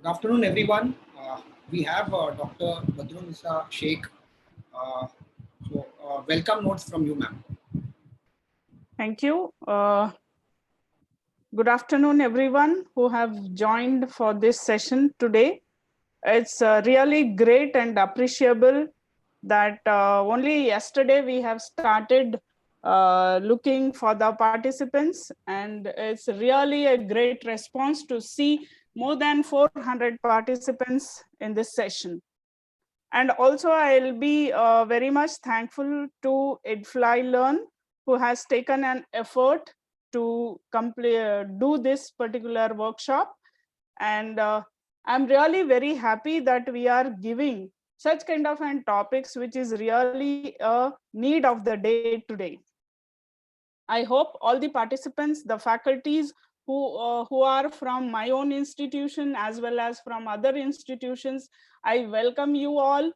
Good afternoon, everyone. We have Dr. Badrunisa Sheikh. Welcome notes from you, ma'am. Thank you. Good afternoon, everyone who have joined for this session today. It's really great and appreciable that only yesterday we have started looking for the participants, and it's really a great response to see more than 400 participants in this session. And also I'll be very much thankful to EdFlyLearn, who has taken an effort to do this particular workshop. And I'm really very happy that we are giving such kind of an topics which is really a need of the day today. I hope all the participants, the faculties who are from my own institution as well as from other institutions, I welcome you all,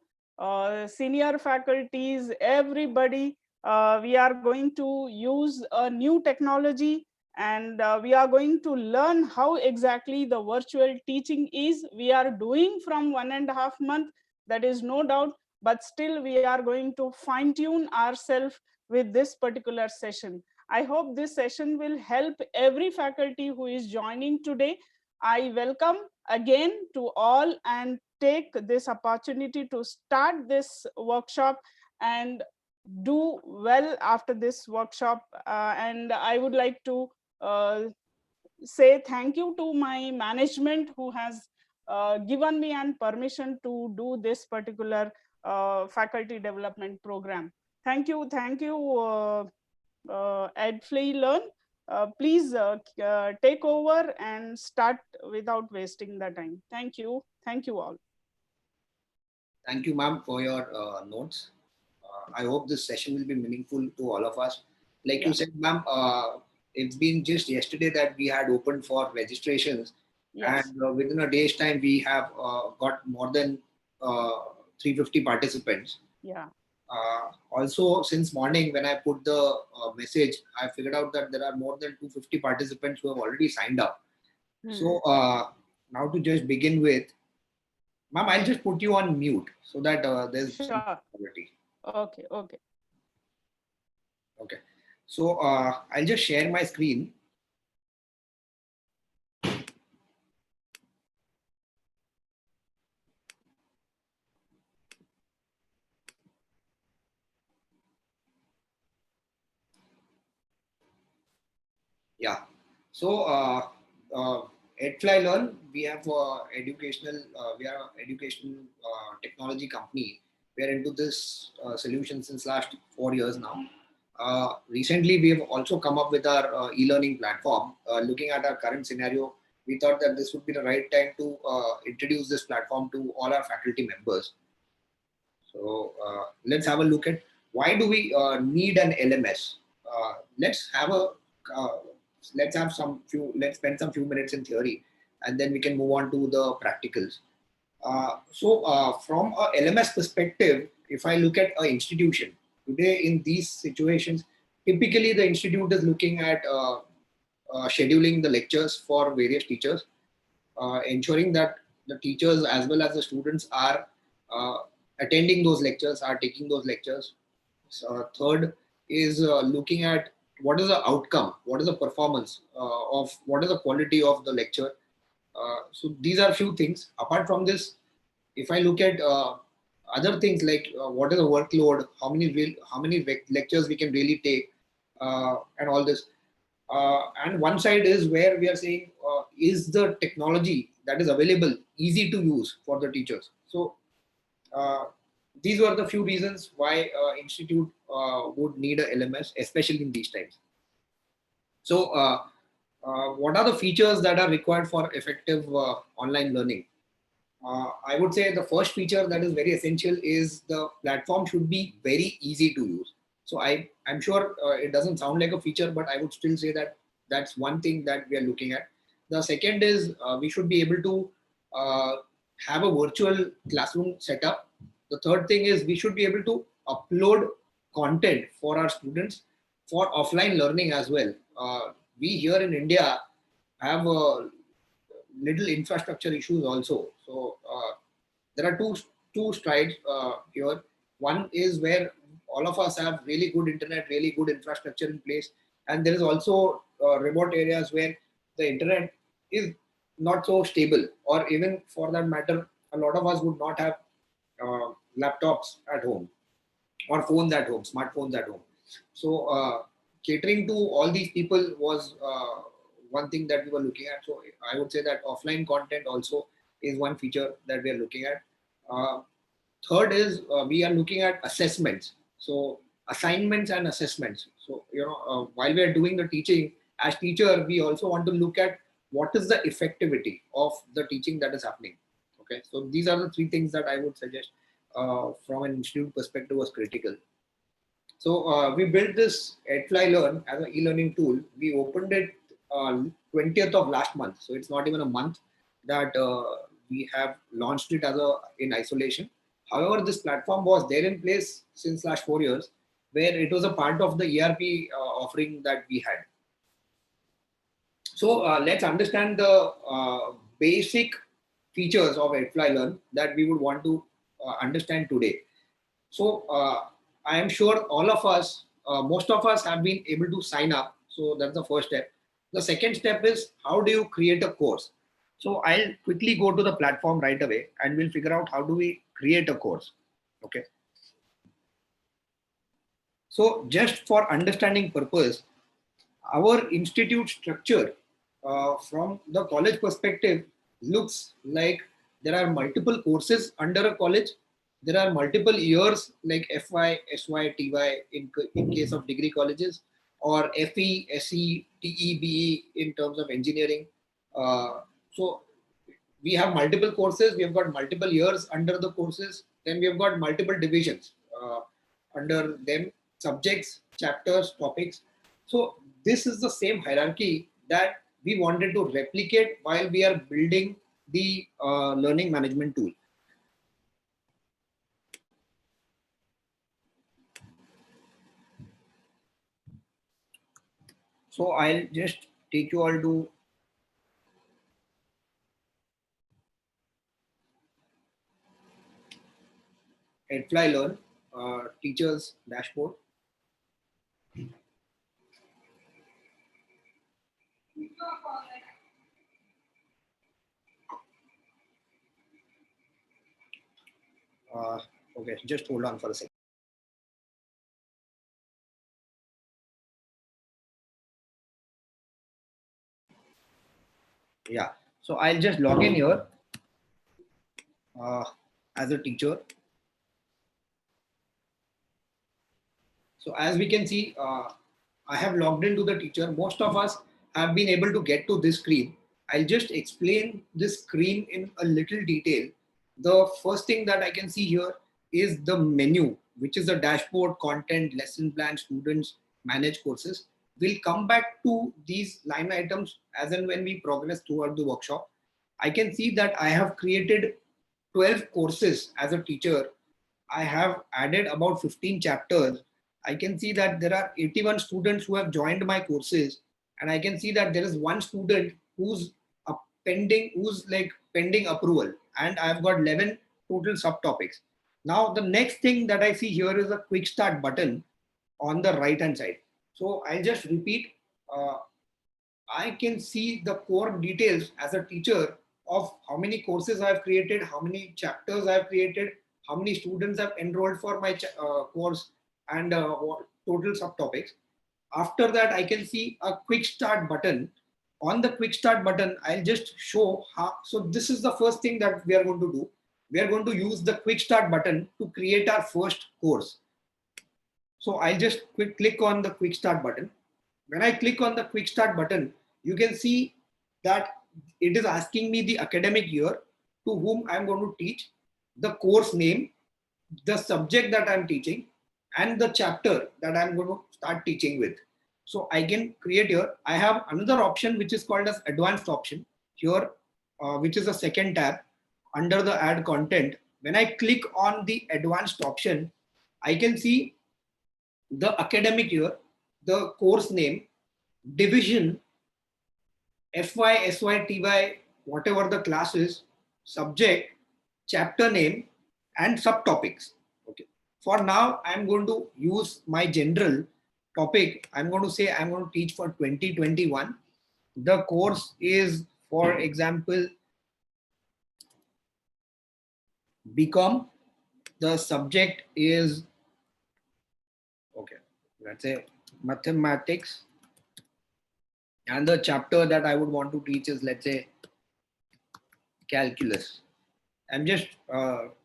senior faculties, everybody. We are going to use a new technology, and we are going to learn how exactly the virtual teaching is. We are doing from 1.5 months, that is no doubt, but still we are going to fine tune ourselves with this particular session. I hope this session will help every faculty who is joining today. I welcome again to all and take this opportunity to start this workshop and do well after this workshop. And I would like to say thank you to my management who has given me an permission to do this particular faculty development program. Thank you. EdFlyLearn, please take over and start without wasting the time. Thank you. Thank you all. Thank you, ma'am, for your notes. I hope this session will be meaningful to all of us. Like you said, ma'am, it's been just yesterday that we had opened for registrations. Yes. And within a day's time, we have got more than 350 participants. Yeah. Also, since morning when I put the message, I figured out that there are more than 250 participants who have already signed up. So now to just begin with, ma'am, I'll just put you on mute so that there's some quality. Okay. Okay. So I'll just share my screen. Yeah. So EdFlyLearn, we have we are an educational technology company. We are into this solution since last 4 years now. Recently, we have also come up with our e-learning platform. Looking at our current scenario, we thought that this would be the right time to introduce this platform to all our faculty members. So let's have a look at why do we need an LMS. Let's spend some few minutes in theory, and then we can move on to the practicals. From a LMS perspective, if I look at an institution today in these situations, typically the institute is looking at scheduling the lectures for various teachers, ensuring that the teachers as well as the students are attending those lectures, are taking those lectures. Third is looking at what is the outcome, what is the performance what is the quality of the lecture. So these are few things. Apart from this, if I look at other things like what is the workload, how many lectures we can really take, and all this. And one side is where we are saying, is the technology that is available easy to use for the teachers? So these were the few reasons why institute would need a LMS, especially in these times. So what are the features that are required for effective online learning? I would say the first feature that is very essential is the platform should be very easy to use. So I'm sure it doesn't sound like a feature, but I would still say that that's one thing that we are looking at. The second is we should be able to have a virtual classroom setup. The third thing is we should be able to upload content for our students for offline learning as well. We here in India have little infrastructure issues also. So there are two strides here. One is where all of us have really good internet, really good infrastructure in place, and there is also remote areas where the internet is not so stable, or even for that matter, a lot of us would not have laptops at home or phones at home, smartphones at home. So catering to all these people was one thing that we were looking at. So I would say that offline content also is one feature that we are looking at. Uh, Third is we are looking at assessments. So assignments and assessments. So while we are doing the teaching, as teacher, we also want to look at what is the effectivity of the teaching that is happening. Okay, so these are the three things that I would suggest from an institute perspective was critical. So we built this EdFly Learn as an e-learning tool. We opened it 20th of last month. So it's not even a month that we have launched it as in isolation. However, this platform was there in place since last 4 years, where it was a part of the ERP offering that we had. So let's understand the basic features of EdFly Learn that we would want to understand today. So I am sure all of us, most of us have been able to sign up. So that's the first step. The second step is how do you create a course? So I'll quickly go to the platform right away and we'll figure out how do we create a course. Okay. So just for understanding purpose, our institute structure from the college perspective looks like there are multiple courses under a college. There are multiple years like FY, SY, TY in case of degree colleges, or FE, SE, TE, BE in terms of engineering. So we have multiple courses. We have got multiple years under the courses. Then we have got multiple divisions under them, subjects, chapters, topics. So this is the same hierarchy that we wanted to replicate while we are building the learning management tool. So I'll just take you all to EdFly Learn teachers dashboard. Okay, just hold on for a second. Yeah, so I'll just log in here as a teacher. So as we can see, I have logged into the teacher. Most of us have been able to get to this screen. I'll just explain this screen in a little detail. The first thing that I can see here is the menu, which is the dashboard, content, lesson plan, students, manage courses. We'll come back to these line items as and when we progress throughout the workshop. I can see that I have created 12 courses as a teacher. I have added about 15 chapters. I can see that there are 81 students who have joined my courses, and I can see that there is one student who's pending approval, and I've got 11 total subtopics. Now the next thing that I see here is a quick start button on the right hand side. So I'll just repeat. I can see the core details as a teacher of how many courses I've created, how many chapters I've created, how many students have enrolled for my course, and total subtopics. After that, I can see a quick start button. On the quick start button, I'll just show how. So this is the first thing that we are going to do. We are going to use the quick start button to create our first course. So I'll just click on the quick start button. When I click on the quick start button, you can see that it is asking me the academic year to whom I'm going to teach, the course name, the subject that I'm teaching, and the chapter that I'm going to start teaching with. So I can create here. I have another option which is called as advanced option here, which is a second tab under the add content. When I click on the advanced option, I can see the academic year, the course name, division, FY, SY, TY, whatever the class is, subject, chapter name, and subtopics. Okay. For now, I'm going to use my general topic. I'm going to say I'm going to teach for 2021. The course is, for example, BCom. The subject is, okay, let's say mathematics. And the chapter that I would want to teach is, let's say, calculus. I'm just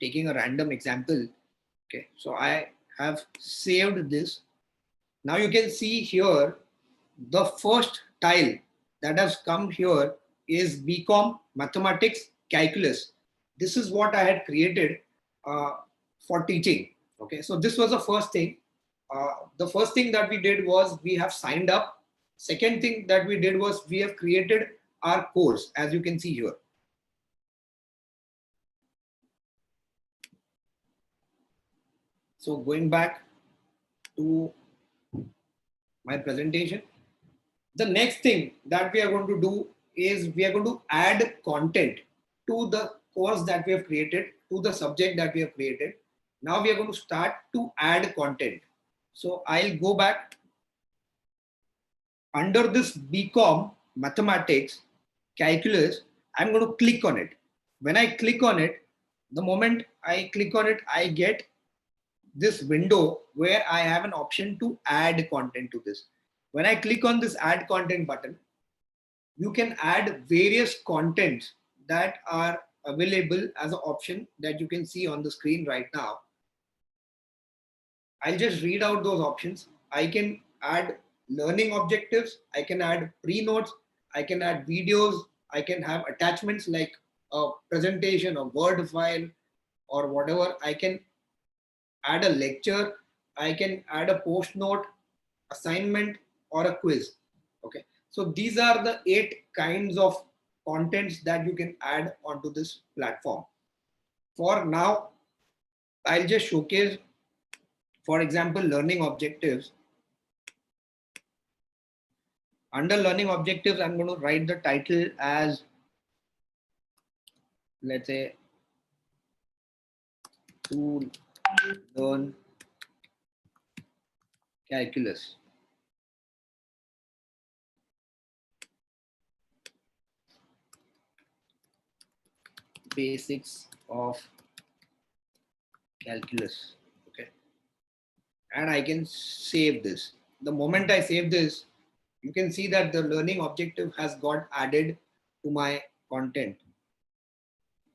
taking a random example. Okay, so I have saved this. Now you can see here the first tile that has come here is BCom mathematics calculus. This is what I had created for teaching. Okay, so this was the first thing. The first thing that we did was we have signed up. Second thing that we did was we have created our course, as you can see here. So going back to my presentation, the next thing that we are going to do is we are going to add content to the course that we have created, to the subject that we have created. Now we are going to start to add content. So I'll go back under this BCom mathematics calculus. I'm going to click on it. When I click on it, the moment I click on it, I get this window where I have an option to add content to this. When I click on this add content button, you can add various contents that are available as an option that you can see on the screen right now. I'll just read out those options. I can add learning objectives. I can add pre-notes. I can add videos. I can have attachments like a presentation, a Word file, or whatever. I can add a lecture. I can add a post note, assignment, or a quiz. Okay, so these are the 8 kinds of contents that you can add onto this platform. For now, I'll just showcase, for example, learning objectives. Under learning objectives, I'm going to write the title as, let's say, to learn calculus. Basics of calculus. Okay, and I can save this. The moment I save this, you can see that the learning objective has got added to my content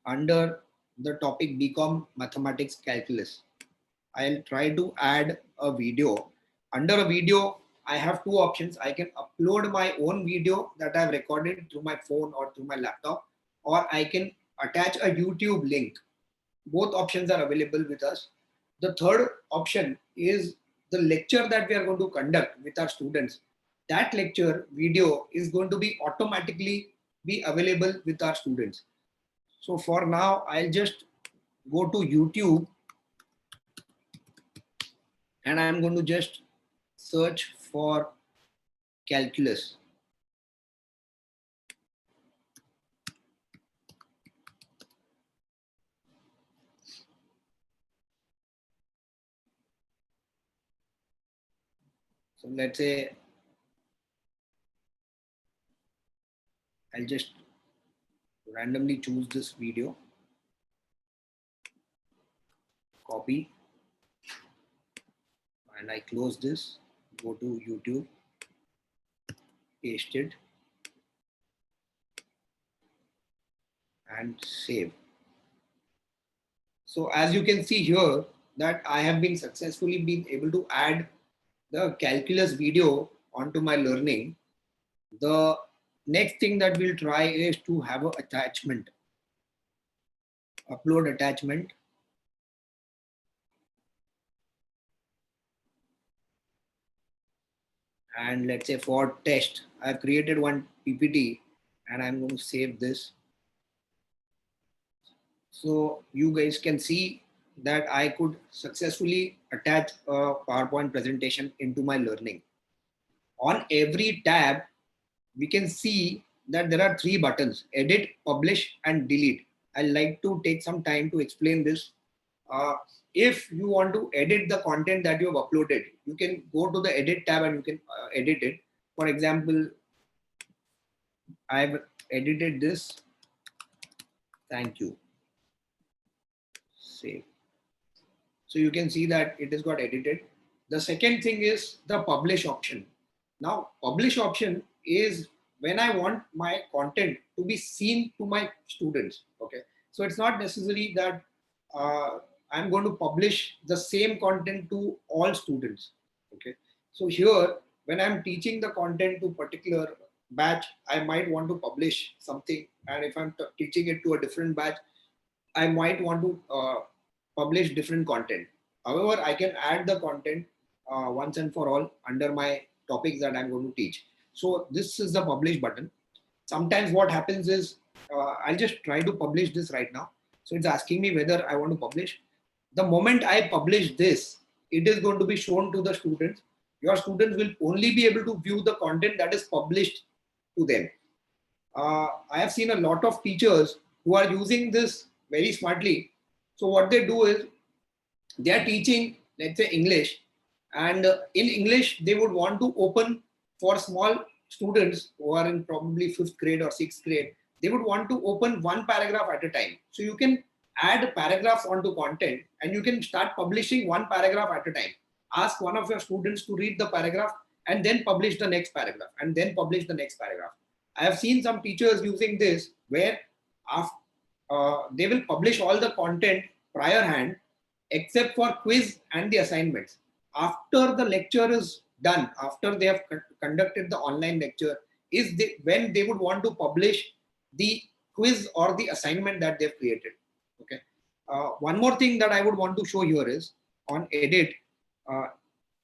under the topic BCom mathematics calculus. I'll try to add a video. Under a video, I have 2 options. I can upload my own video that I've recorded through my phone or through my laptop, or I can attach a YouTube link. Both options are available with us. The third option is the lecture that we are going to conduct with our students. That lecture video is going to be automatically be available with our students. So for now, I'll just go to YouTube and I'm going to just search for calculus. So let's say I'll just randomly choose this video, copy, and I close this, go to YouTube, paste it, and save. So as you can see here that I have been successfully been able to add the calculus video onto my learning. The next thing that we'll try is to have an attachment, upload attachment. And let's say for test, I've created one PPT and I'm going to save this. So you guys can see that I could successfully attach a PowerPoint presentation into my learning. On every tab, we can see that there are three buttons: edit, publish, and delete. I'd like to take some time to explain this. If you want to edit the content that you have uploaded, you can go to the edit tab and you can edit it. For example, I've edited this. Thank you. Save. So you can see that it has got edited. The second thing is the publish option. Now, publish option is when I want my content to be seen to my students. Okay, so it's not necessary that I'm going to publish the same content to all students. Okay, so here when I'm teaching the content to particular batch, I might want to publish something, and if I'm teaching it to a different batch, I might want to publish different content. However, I can add the content once and for all under my topics that I'm going to teach. So this is the publish button. Sometimes what happens is I'll just try to publish this right now. So it's asking me whether I want to publish. The moment I publish this, it is going to be shown to the students. Your students will only be able to view the content that is published to them. I have seen a lot of teachers who are using this very smartly. So what they do is they are teaching, let's say, English, and in English they would want to open for small students who are in probably 5th grade or 6th grade. They would want to open one paragraph at a time. So you can add paragraphs onto content and you can start publishing one paragraph at a time. Ask one of your students to read the paragraph and then publish the next paragraph and then publish the next paragraph. I have seen some teachers using this where they will publish all the content prior hand except for quiz and the assignments. After the lecture is done, after they have conducted the online lecture, when they would want to publish the quiz or the assignment that they've created. Okay. One more thing that I would want to show here is on edit.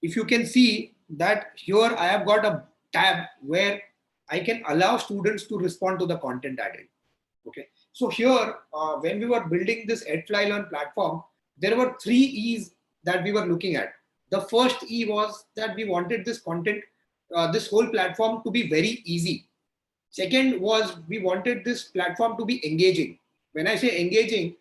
If you can see that here I have got a tab where I can allow students to respond to the content added. Okay. So here, when we were building this EdFlyLearn platform, there were 3 E's that we were looking at. The first E was that we wanted this content, this whole platform to be very easy. Second was we wanted this platform to be engaging. When I say engaging,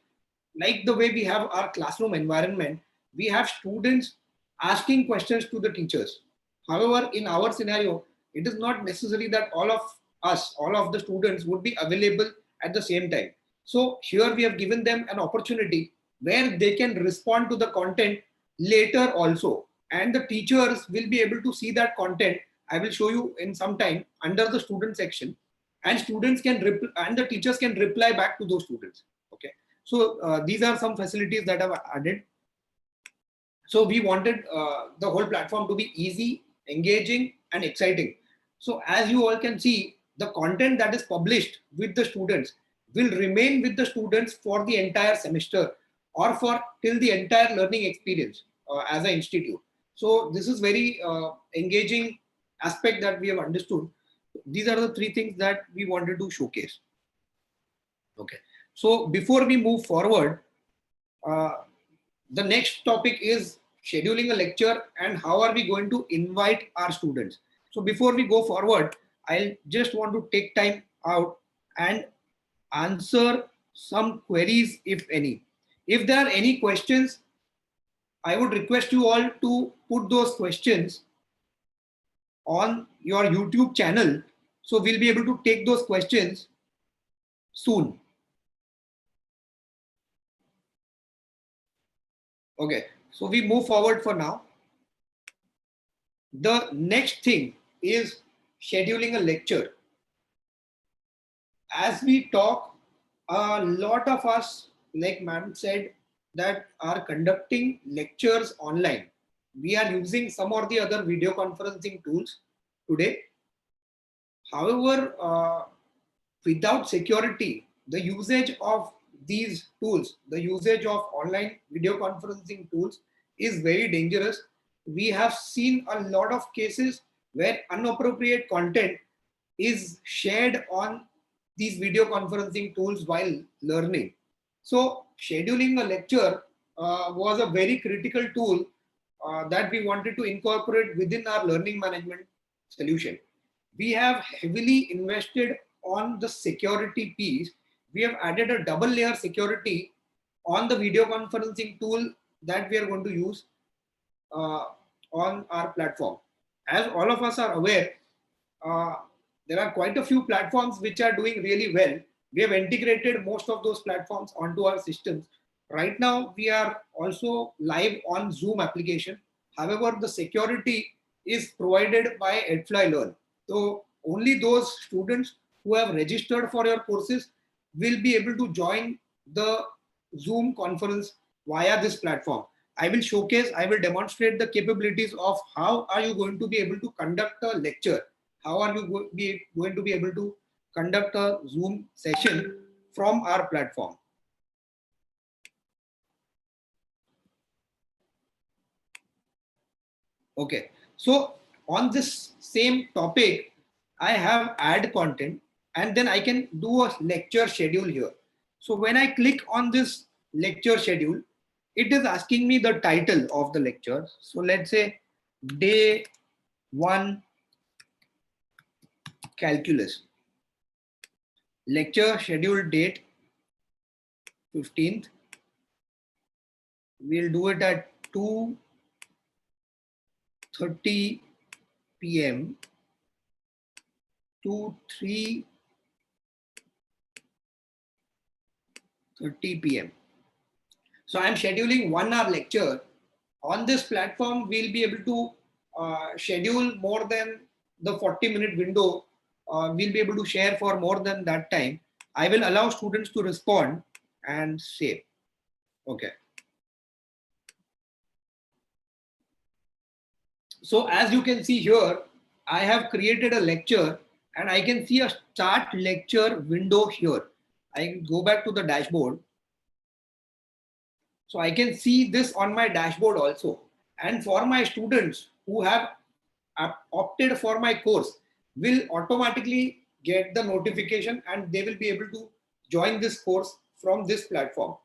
like the way we have our classroom environment, we have students asking questions to the teachers. However, in our scenario, it is not necessary that all of us, all of the students would be available at the same time. So here we have given them an opportunity where they can respond to the content later also. And the teachers will be able to see that content. I will show you in some time under the student section, and students can and the teachers can reply back to those students. Okay. So these are some facilities that I've added. So we wanted the whole platform to be easy, engaging, and exciting. So as you all can see, the content that is published with the students will remain with the students for the entire semester or for till the entire learning experience as an institute. So this is very engaging aspect that we have understood. These are the 3 things that we wanted to showcase. Okay. So before we move forward, the next topic is scheduling a lecture and how are we going to invite our students. So before we go forward, I just want to take time out and answer some queries, if any. If there are any questions, I would request you all to put those questions on your YouTube channel. So we'll be able to take those questions soon. Okay, so we move forward for now. The next thing is scheduling a lecture. As we talk, a lot of us, like ma'am said, that are conducting lectures online. We are using some or the other video conferencing tools today. However, without security, the usage of these tools, the usage of online video conferencing tools is very dangerous. We have seen a lot of cases where inappropriate content is shared on these video conferencing tools while learning. So scheduling a lecture was a very critical tool that we wanted to incorporate within our learning management solution. We have heavily invested on the security piece, we have added a double layer security on the video conferencing tool that we are going to use uh, on our platform. As all of us are aware, uh, there are quite a few platforms which are doing really well. We have integrated most of those platforms onto our systems. Right now, we are also live on Zoom application. However, the security is provided by Edfly Learn. So only those students who have registered for your courses will be able to join the Zoom conference via this platform. I will showcase, I will demonstrate the capabilities of how are you going to be able to conduct a lecture. How are you going to be able to conduct a Zoom session from our platform? Okay, so on this same topic, I have add content and then I can do a lecture schedule here. So when I click on this lecture schedule, it is asking me the title of the lecture. So let's say day 1 calculus, lecture schedule date 15th. We'll do it at 2:30 p.m. to 3:30 p.m. So I'm scheduling 1 hour lecture. On this platform, we'll be able to schedule more than the 40-minute window. We'll be able to share for more than that time. I will allow students to respond and save. Okay. So as you can see here, I have created a lecture and I can see a start lecture window here. I can go back to the dashboard. So I can see this on my dashboard also. And for my students who have opted for my course will automatically get the notification and they will be able to join this course from this platform.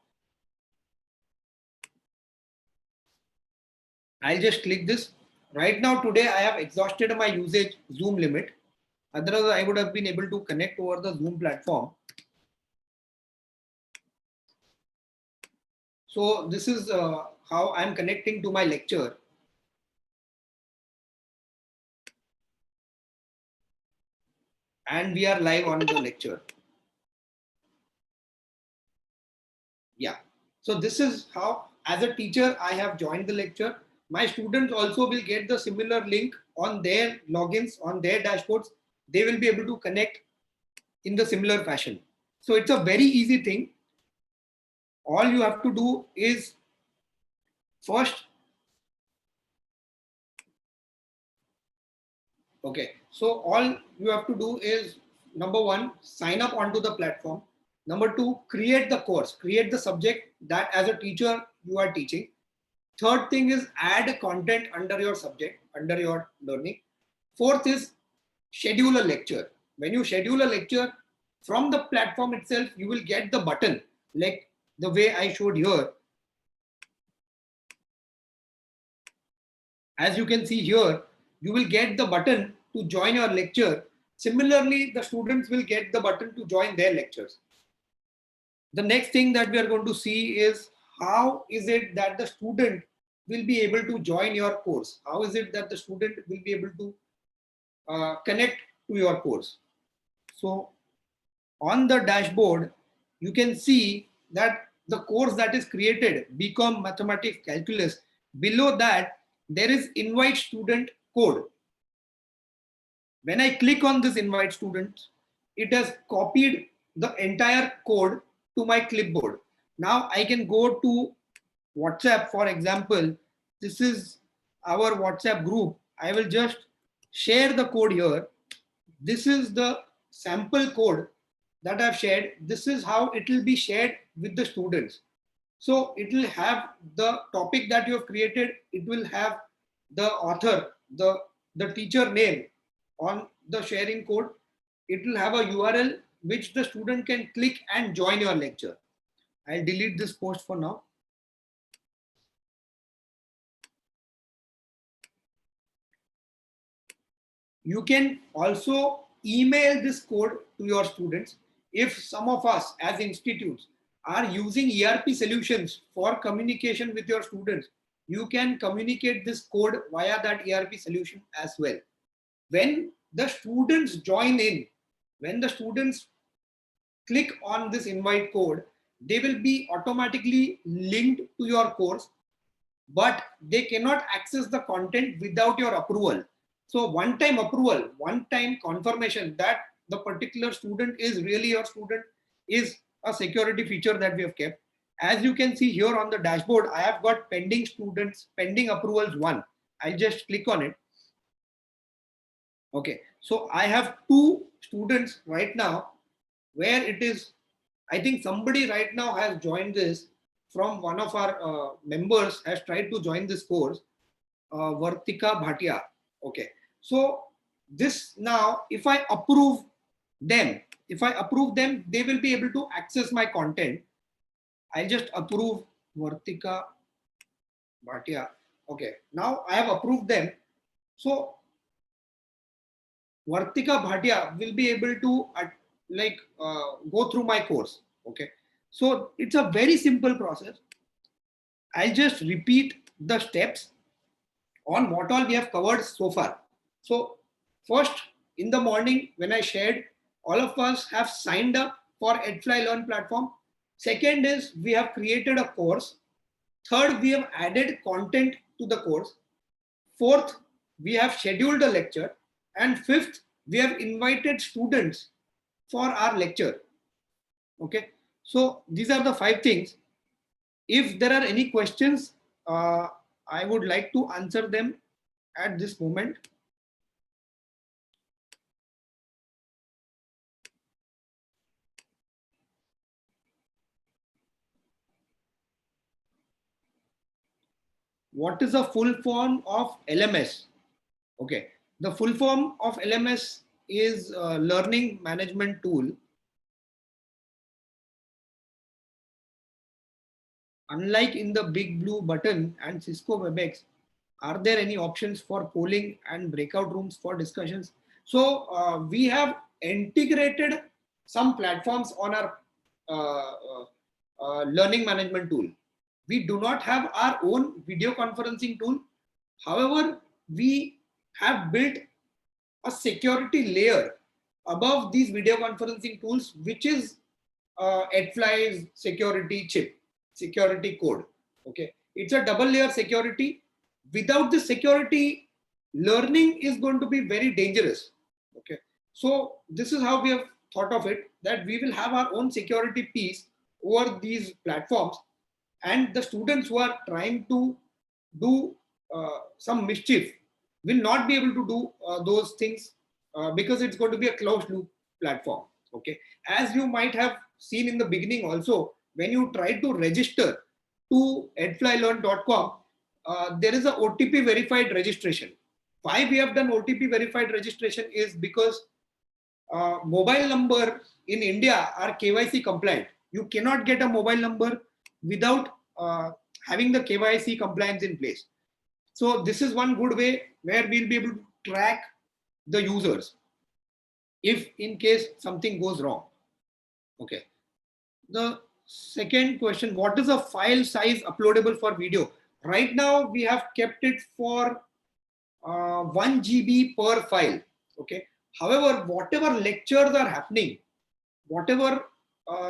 I'll just click this. Right now, today, I have exhausted my usage Zoom limit. Otherwise, I would have been able to connect over the Zoom platform. So this is how I'm connecting to my lecture. And we are live on the lecture. Yeah. So this is how, as a teacher, I have joined the lecture. My students also will get the similar link on their logins, on their dashboards. They will be able to connect in the similar fashion. So it's a very easy thing. All you have to do is first, okay, so all you have to do is number 1, sign up onto the platform. Number 2, create the course, create the subject that as a teacher you are teaching. Third thing is add content under your subject, under your learning. Fourth is schedule a lecture. When you schedule a lecture from the platform itself, you will get the button like the way I showed here. As you can see here, you will get the button to join your lecture. Similarly, the students will get the button to join their lectures. The next thing that we are going to see is how is it that the student will be able to join your course? How is it that the student will be able to connect to your course? So on the dashboard, you can see that the course that is created, BCom Mathematics Calculus, below that, there is invite student code. When I click on this invite students, it has copied the entire code to my clipboard. Now I can go to WhatsApp, for example. This is our WhatsApp group. I will just share the code here. This is the sample code that I've shared. This is how it will be shared with the students. So it will have the topic that you have created. It will have the author, the teacher name on the sharing code. It will have a URL which the student can click and join your lecture. I'll delete this post for now. You can also email this code to your students. If some of us as institutes are using ERP solutions for communication with your students, you can communicate this code via that ERP solution as well. When the students join in, when the students click on this invite code, they will be automatically linked to your course, but they cannot access the content without your approval. So one time approval, one time confirmation that the particular student is really your student is a security feature that we have kept. As you can see here on the dashboard, I have got pending students, pending approvals 1. I'll just click on it. Okay, so I have 2 students right now where it is, I think somebody right now has joined this from one of our members has tried to join this course, Vartika Bhatia. Okay, so this now, if I approve them, they will be able to access my content. I'll just approve Vartika Bhatia. Okay, now I have approved them. So Vartika Bhatia will be able to go through my course. Okay, so it's a very simple process. I'll just repeat the steps on what all we have covered so far. So first, in the morning when I shared, all of us have signed up for Edfly Learn platform. Second is we have created a course. Third, we have added content to the course. Fourth, we have scheduled a lecture. And fifth, we have invited students for our lecture. Okay, so these are the 5 things. If there are any questions, I would like to answer them at this moment. What is the full form of LMS? Okay, the full form of LMS is Learning Management Tool. Unlike in the Big Blue Button and Cisco WebEx, are there any options for polling and breakout rooms for discussions? So we have integrated some platforms on our learning management tool. We do not have our own video conferencing tool. However, we have built a security layer above these video conferencing tools, which is Edfly's security chip, security code. Okay, it's a double layer security. Without the security, learning is going to be very dangerous. Okay, so this is how we have thought of it, that we will have our own security piece over these platforms, and the students who are trying to do some mischief will not be able to do those things because it's going to be a closed loop platform. Okay, as you might have seen in the beginning also, when you try to register to edflylearn.com, there is a OTP verified registration. Why we have done OTP verified registration is because mobile number in India are KYC compliant. You cannot get a mobile number without having the KYC compliance in place. So this is one good way where we'll be able to track the users if in case something goes wrong. Okay. The second question, what is the file size uploadable for video? Right now we have kept it for 1 GB per file. Okay. However, whatever lectures are happening, whatever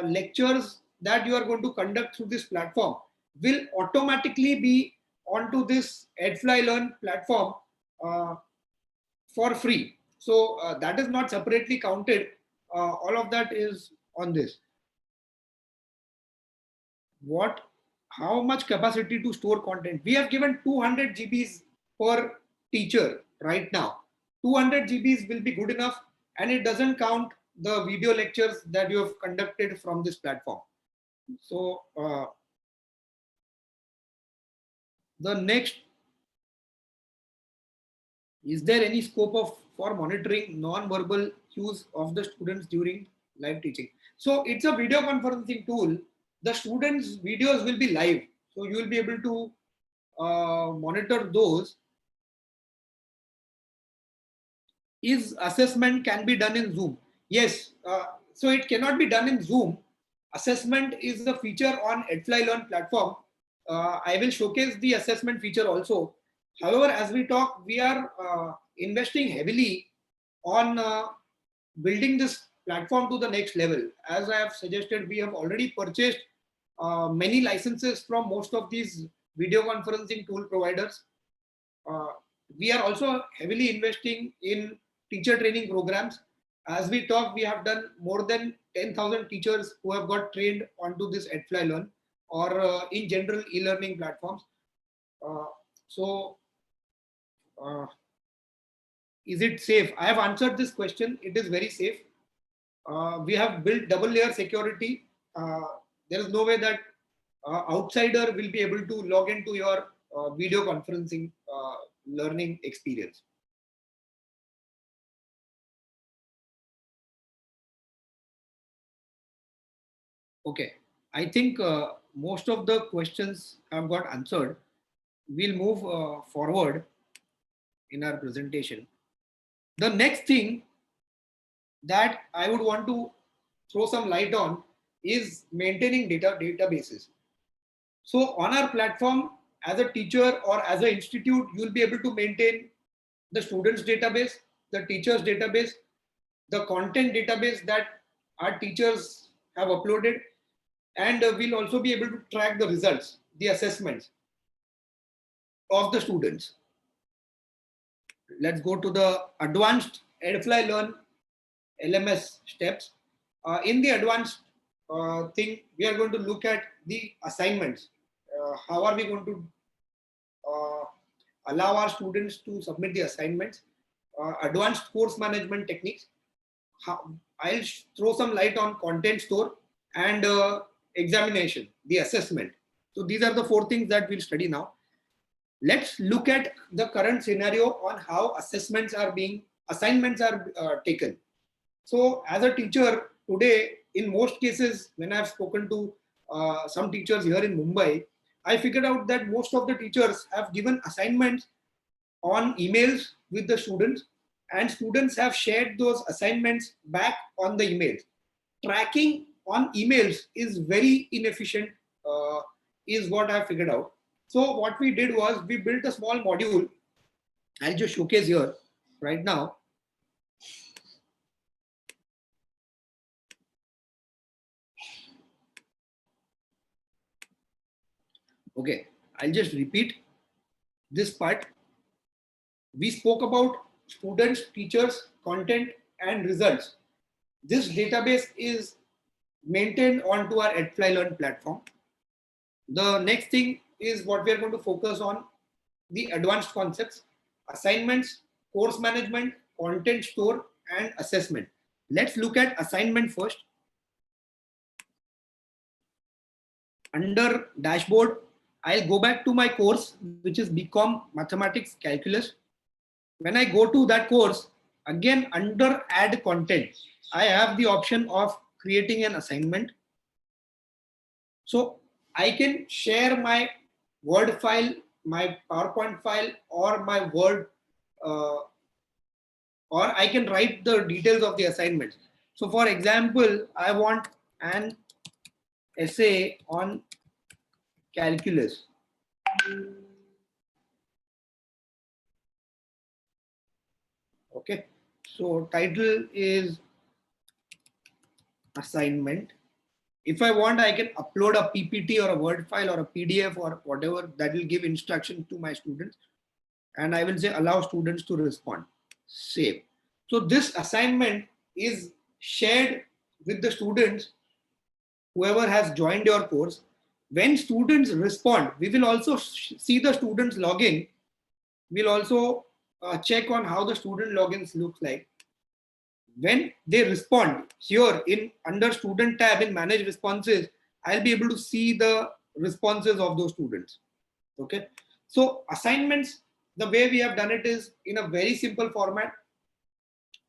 lectures that you are going to conduct through this platform will automatically be onto this Edfly Learn platform for free. So that is not separately counted. All of that is on this. How much capacity to store content? We have given 200 GBs per teacher right now. 200 GBs will be good enough, and it doesn't count the video lectures that you have conducted from this platform. So the next, is there any scope for monitoring non-verbal cues of the students during live teaching? So it's a video conferencing tool. The students' videos will be live, so you will be able to monitor those. is assessment can be done in Zoom? Yes. So it cannot be done in Zoom. Assessment is a feature on Edfly Learn platform. I will showcase the assessment feature also. However, as we talk, we are investing heavily on building this platform to the next level. As I have suggested, we have already purchased many licenses from most of these video conferencing tool providers. Uh, we are also heavily investing in teacher training programs. As we talk, we have done more than 10,000 teachers who have got trained onto this Edfly Learn or in general e-learning platforms. Uh, so, uh, is it safe? I have answered this question. It is very safe. We have built double layer security. There is no way that outsider will be able to log into your video conferencing learning experience. Okay, I think most of the questions have got answered. We'll move forward in our presentation. The next thing that I would want to throw some light on is maintaining databases. So on our platform, as a teacher or as an institute, you'll be able to maintain the students database, the teachers database, the content database that our teachers have uploaded, and we'll also be able to track the results, the assessments of the students. Let's go to the advanced Edfly Learn LMS steps. In the advanced thing, we are going to look at the assignments. How are we going to allow our students to submit the assignments? Advanced course management techniques. I'll throw some light on content store and examination, the assessment. So these are the four things that we'll study now. Let's look at the current scenario on how assignments are taken. So as a teacher today, in most cases, when I've spoken to some teachers here in Mumbai, I figured out that most of the teachers have given assignments on emails with the students, and students have shared those assignments back on the emails. Tracking on emails is very inefficient, is what I figured out. So what we did was we built a small module. I'll just showcase here right now. Okay, I'll just repeat this part. We spoke about students, teachers, content, and results. This database is maintained onto our Edfly Learn platform. The next thing is what we are going to focus on, the advanced concepts, assignments, course management, content store, and assessment. Let's look at assignment first. Under dashboard, I'll go back to my course, which is BCom Mathematics Calculus. When I go to that course, again under add content, I have the option of creating an assignment. So I can share my Word file, my PowerPoint file, or my Word, or I can write the details of the assignment. So for example, I want an essay on calculus. Okay, so title is assignment. If I want, I can upload a PPT or a Word file or a PDF or whatever that will give instruction to my students. And I will say allow students to respond. Save. So this assignment is shared with the students, whoever has joined your course. When students respond, we will also see the students login. We'll also check on how the student logins looks like. When they respond here in under student tab in manage responses, I'll be able to see the responses of those students. Okay. So assignments, the way we have done it is in a very simple format.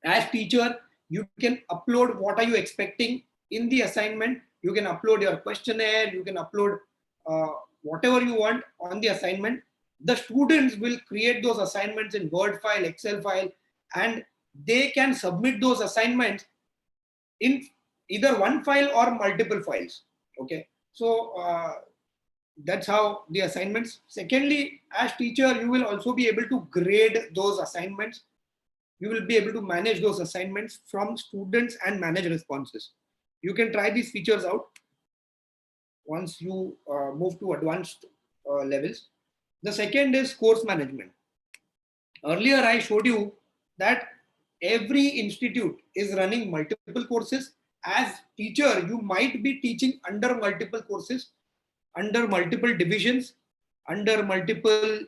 As teacher, you can upload what are you expecting in the assignment. You can upload your questionnaire, you can upload whatever you want on the assignment. The students will create those assignments in Word file, Excel file, and they can submit those assignments in either one file or multiple files. Okay, so that's how the assignments. Secondly, as teacher, you will also be able to grade those assignments. You will be able to manage those assignments from students and manage responses. You can try these features out once you move to advanced levels. The second is course management. Earlier, I showed you that every institute is running multiple courses. As teacher, you might be teaching under multiple courses, under multiple divisions, under multiple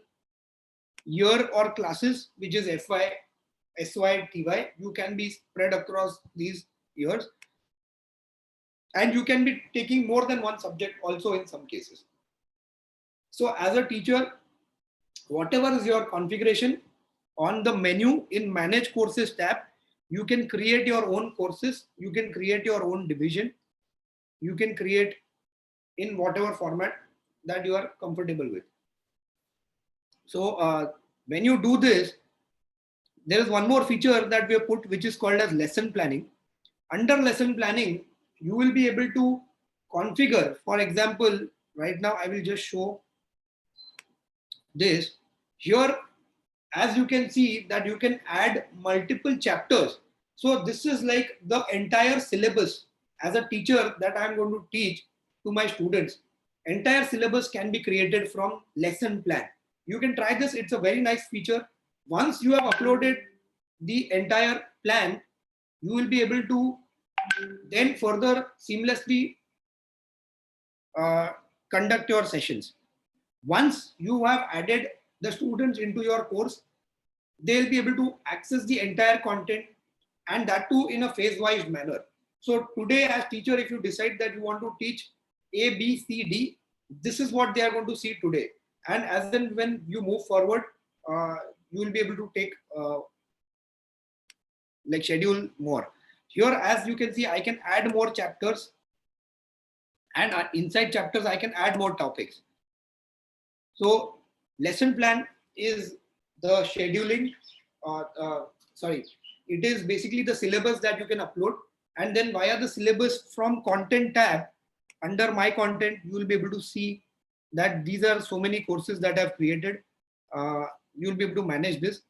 year or classes, which is FY, SY, TY. You can be spread across these years. And you can be taking more than one subject also in some cases. So as a teacher, whatever is your configuration, on the menu in Manage Courses tab, you can create your own courses, you can create your own division, you can create in whatever format that you are comfortable with. So when you do this, there is one more feature that we have put, which is called as lesson planning. Under lesson planning, you will be able to configure, for example, right now I will just show this. Here, as you can see that you can add multiple chapters. So this is like the entire syllabus. As a teacher that I'm going to teach to my students, entire syllabus can be created from lesson plan. You can try this. It's a very nice feature. Once you have uploaded the entire plan, you will be able to then further seamlessly conduct your sessions. Once you have added the students into your course, they'll be able to access the entire content, and that too in a phase-wise manner. So today as teacher, if you decide that you want to teach A, B, C, D, this is what they are going to see today. And as then when you move forward, you will be able to take like schedule more. Here, as you can see, I can add more chapters, and inside chapters, I can add more topics. So lesson plan is the scheduling, it is basically the syllabus that you can upload, and then via the syllabus from content tab, under my content, you will be able to see that these are so many courses that I've created. You will be able to manage this.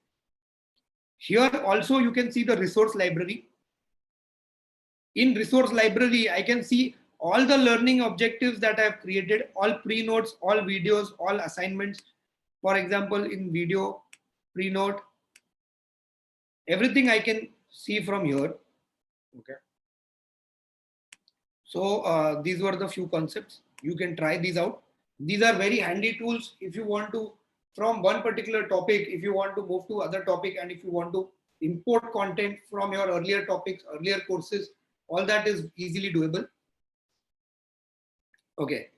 Here also you can see the resource library. In resource library, I can see all the learning objectives that I have created, all pre-notes, all videos, all assignments. For example, in video, pre-note, everything I can see from here. Okay. So these were the few concepts. You can try these out. These are very handy tools if you want to, from one particular topic, if you want to move to other topic, and if you want to import content from your earlier topics, earlier courses, all that is easily doable. Okay,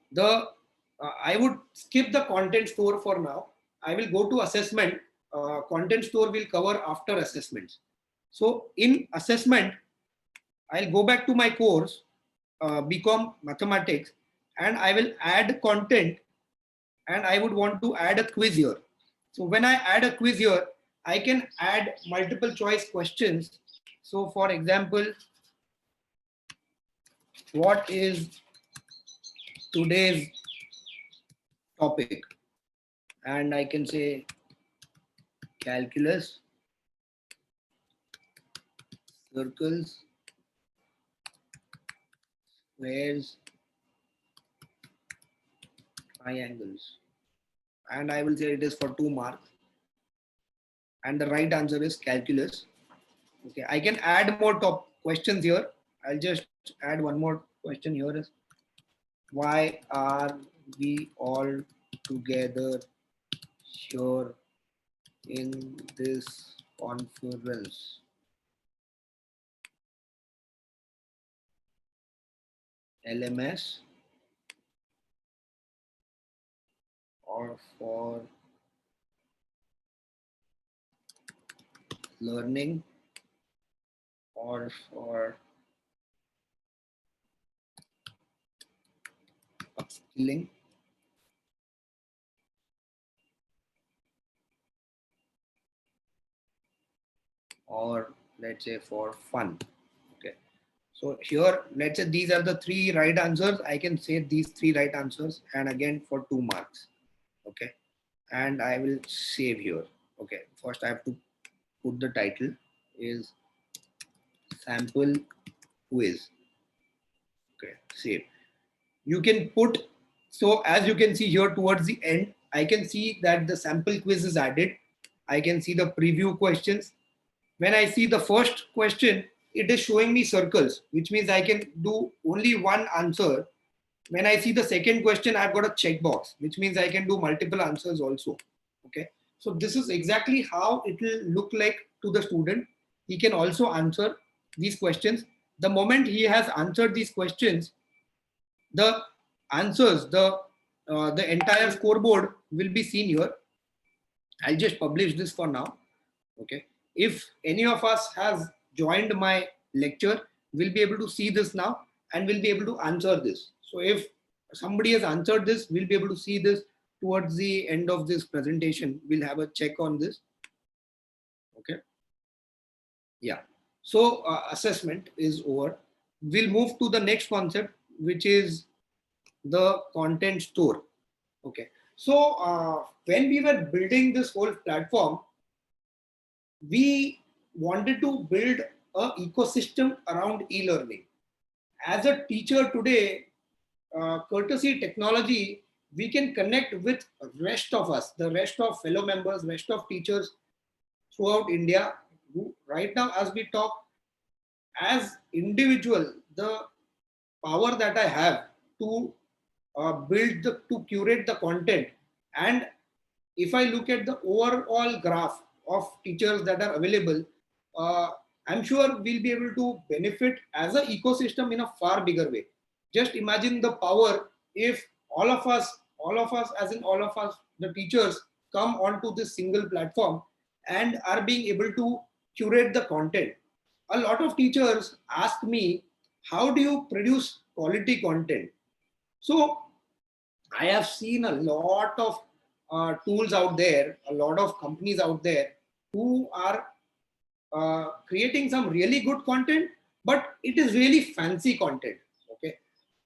I would skip the content store for now. I will go to assessment. Content store will cover after assessments. So in assessment, I'll go back to my course, BCom Mathematics, and I will add content, and I would want to add a quiz here. So when I add a quiz here, I can add multiple choice questions. So for example, what is today's topic? And I can say calculus, circles, squares, triangles. And I will say it is for 2 marks. And the right answer is calculus. Okay, I can add more top questions here. I'll just add one more question here is, why are we all together here in this conference? LMS or for learning or for upskilling? Or let's say for fun. Okay. So here, let's say these are the 3 right answers. I can say these 3 right answers and again for 2 marks. Okay. And I will save here. Okay. First I have to put the title is sample quiz. Okay. Save. You can put, so as you can see here towards the end, I can see that the sample quiz is added. I can see the preview questions. When I see the first question, it is showing me circles, which means I can do only one answer. When I see the second question, I've got a checkbox, which means I can do multiple answers also. Okay. So this is exactly how it will look like to the student. He can also answer these questions. The moment he has answered these questions, the answers, the entire scoreboard will be seen here. I'll just publish this for now. Okay. If any of us has joined my lecture, we'll be able to see this now and we'll be able to answer this. So if somebody has answered this, we'll be able to see this towards the end of this presentation. We'll have a check on this. Okay. Yeah. So assessment is over. We'll move to the next concept, which is the content store. Okay. So when we were building this whole platform, we wanted to build an ecosystem around e-learning. As a teacher today, courtesy technology, we can connect with rest of us, the rest of fellow members, rest of teachers throughout India. Who, right now, as we talk, as individual, the power that I have to to curate the content, and if I look at the overall graph of teachers that are available, uh, I'm sure we'll be able to benefit as an ecosystem in a far bigger way. Just imagine the power if all of us, as in all of us, the teachers come onto this single platform and are being able to curate the content. A lot of teachers ask me, how do you produce quality content? So I have seen a lot of tools out there, a lot of companies out there who are creating some really good content, but it is really fancy content. Okay,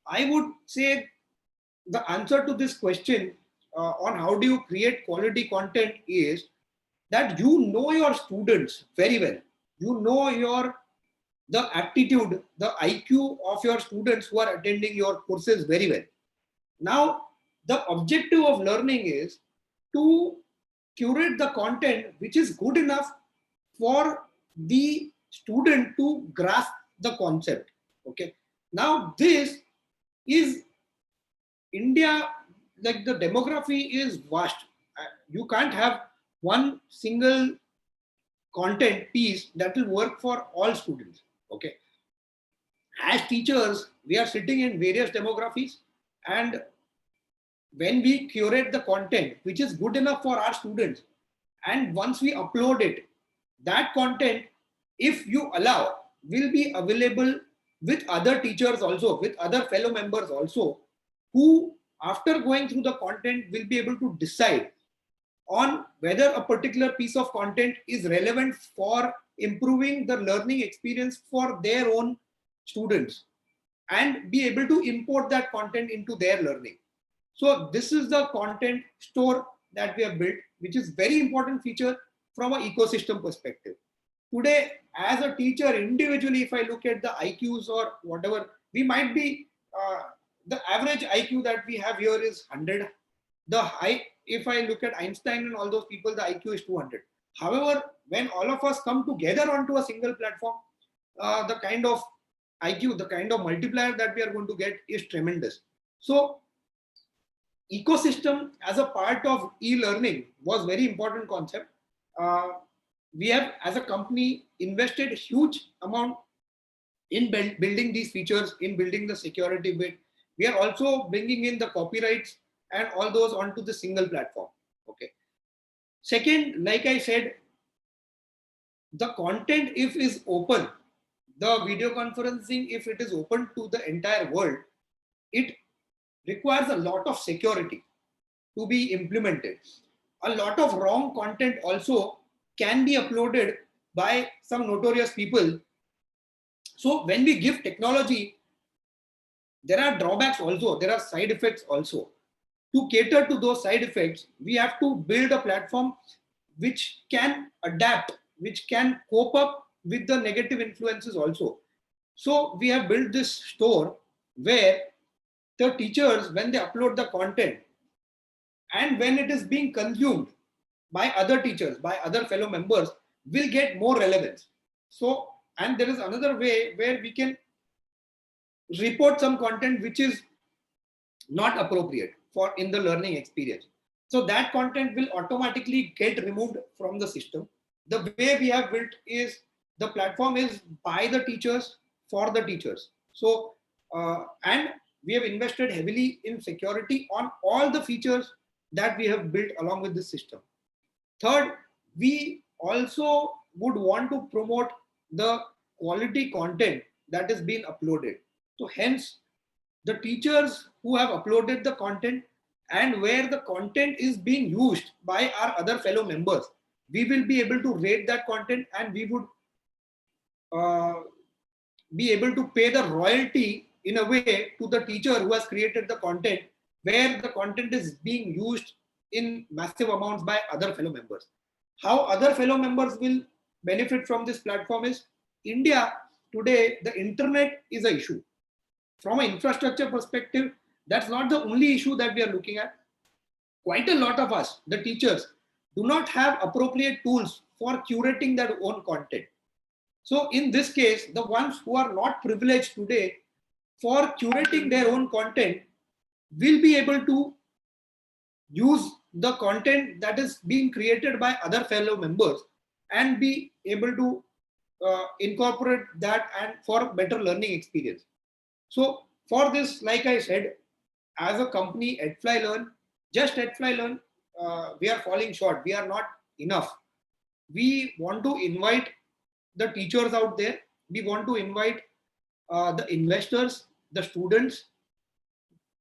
I would say the answer to this question on how do you create quality content is that you know your students very well. You know the aptitude, the IQ of your students who are attending your courses very well. Now, the objective of learning is to curate the content which is good enough for the student to grasp the concept. Okay. Now, this is India, like the demography is vast. You can't have one single content piece that will work for all students. Okay. As teachers, we are sitting in various demographies, and when we curate the content which is good enough for our students, and once we upload it, that content, if you allow, will be available with other teachers also, with other fellow members also, who after going through the content will be able to decide on whether a particular piece of content is relevant for improving the learning experience for their own students, and be able to import that content into their learning. So this is the content store that we have built, which is very important feature from an ecosystem perspective. Today, as a teacher individually, if I look at the IQs or whatever, we might be, the average IQ that we have here is 100. The high, if I look at Einstein and all those people, the IQ is 200. However, when all of us come together onto a single platform, the kind of IQ, the kind of multiplier that we are going to get is tremendous. So ecosystem as a part of e-learning was very important concept. We have, as a company, invested huge amount in building these features, in building the security bit. We are also bringing in the copyrights and all those onto the single platform. Okay. Second, like I said, the content, if is open, the video conferencing, if it is open to the entire world, it requires a lot of security to be implemented. A lot of wrong content also can be uploaded by some notorious people. So when we give technology, there are drawbacks also, there are side effects also. To cater to those side effects, we have to build a platform which can adapt, which can cope up with the negative influences also. So we have built this store where the teachers, when they upload the content and when it is being consumed by other teachers, by other fellow members, will get more relevance. So, and there is another way where we can report some content which is not appropriate for in the learning experience. So that content will automatically get removed from the system. The way we have built is the platform is by the teachers for the teachers. So and we have invested heavily in security on all the features that we have built along with this system. Third, we also would want to promote the quality content that is being uploaded. So hence the teachers who have uploaded the content and where the content is being used by our other fellow members, we will be able to rate that content and we would uh, be able to pay the royalty in a way to the teacher who has created the content where the content is being used in massive amounts by other fellow members. How other fellow members will benefit from this platform is India today, the internet is an issue. From an infrastructure perspective, that's not the only issue that we are looking at. Quite a lot of us, the teachers, do not have appropriate tools for curating their own content. So in this case, the ones who are not privileged today for curating their own content will be able to use the content that is being created by other fellow members and be able to incorporate that and for better learning experience. So for this, like I said, as a company, EdFly Learn, just EdFly Learn, we are falling short. We are not enough. We want to invite the teachers out there. We want to invite the investors, the students,